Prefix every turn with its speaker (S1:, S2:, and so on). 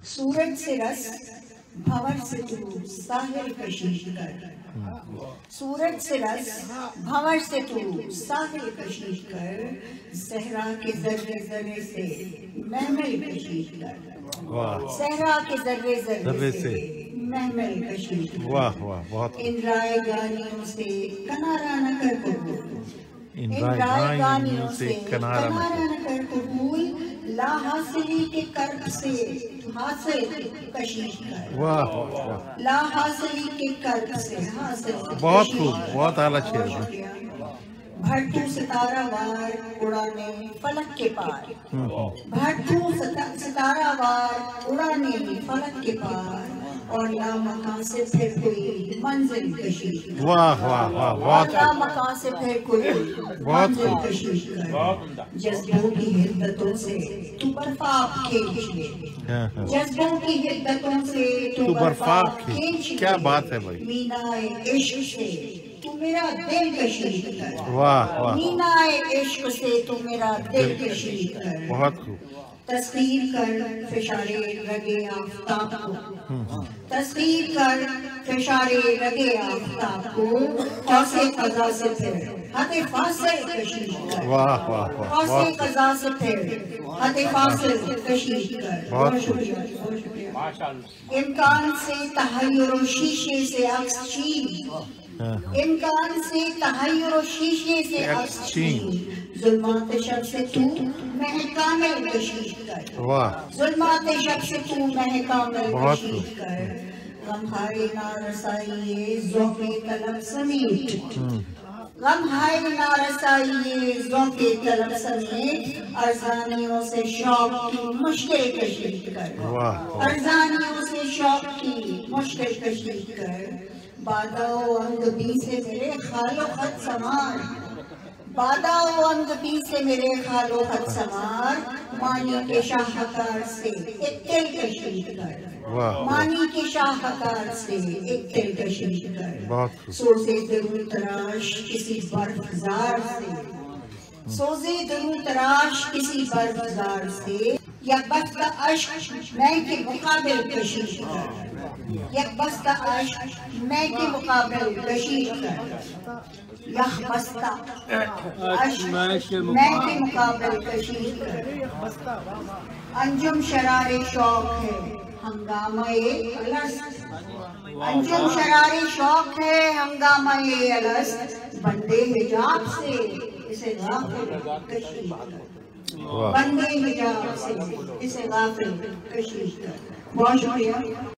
S1: सूरज से रस भंवर से तू साहिल कशीश कर, सूरज से रस भंवर से तू साहिल कशीश कर, सहरा के जर्रे जर्रे से महमल कशीश कर, सहरा के जर्रे जर्रे से महमल कशीश कर।
S2: वाह वाह, बहुत
S1: इन राय गानियों से कनारा न कर कबूल,
S2: इन राय गानियों से कनारा
S1: न कर कबूल, ला हासिली के कर्ब से हासिल कशीश कर।
S2: वाह,
S1: ला हासिली के कर्ब से हासिल
S2: बहुत खूब, बहुत आला शेर है।
S1: भट्टू सितारा वार उड़ाने फलक के पार, भट्टू सितारा वार उड़ाने फलक के पार, और ला मकान से फिर कोई मंजिल कशीश कर।
S2: वाह वाह वाह, बहुत
S1: ला मकान से फिर कोई मंजिल कशीश कर। जज्बों की हिद्दतों से तू बर्फाब खींच ले, जज्बों की हिद्दतों से तू बर्फाब खींच ले।
S2: क्या बात है भाई।
S1: मीनाए इश्क से तू मेरा दिल कशीश कर।
S2: वाह वाह,
S1: मीनाए इश्क से तू मेरा दिल कशीश कर।
S2: बहुत खूब।
S1: तस्वीर कर फिशारे रगे आफताब को, तस्वीर कर फिशारे रगे आफताब को, कौसे कज़ा से फिर हते फासिल कशीश कर।
S2: वाह वाह वाह,
S1: कौसे कज़ा से फिर हते फासिल कशीश कर। बहुत शुक्रिया, बहुत शुक्रिया। इम्कान से तहय्युर शीशे से अक्स चीन, इम्कान से तहय्युर शीशे से अक्स चीन, ज़ुल्मात शब से तू महकामिल कशीश कर।
S2: वाह,
S1: ज़ुल्मात शब से तू महकामिल कशीश कर। गमहाए नारसाइये ज़ौक़े तलब समेत, गमहाए नारसाइये ज़ौक़े तलब समेत, अरज़ानियों से शौक़ की मुश्किल कशीश कर। अरज़ानियों से शौक़ की मुश्किल कशीश कर। बादाओ अंगबी से मेरे खालो खत समार, बादाओ अंगबी से मेरे खालो खत समार, मानी के शाहकार से एक तिल कशीश कर। मानी के शाहकार से एक तिल कशीश कर। सोज़े दिल तराश किसी बर्फ़ज़ार से, सोज़े दिल तराश किसी बर्फ़ज़ार से, या बस्ता अश्क मैं के मुकाबिल कशीश कर, या बस्ता अश्क मैं के मुकाबिल कशीश कर। यह बस्ता अश्क मैं के मुकाबिल कशीश कर। अंजुम शरारे शौक है हंगामा-ए अलस्त, अंजुम शरारे शौक है हंगामा-ए अलस्त, बंदे हिजाब से इसे गाफिल कशीश कर। बंदे हिजाब से इसे गाफिल कशीश कर। बहुत शुक्रिया।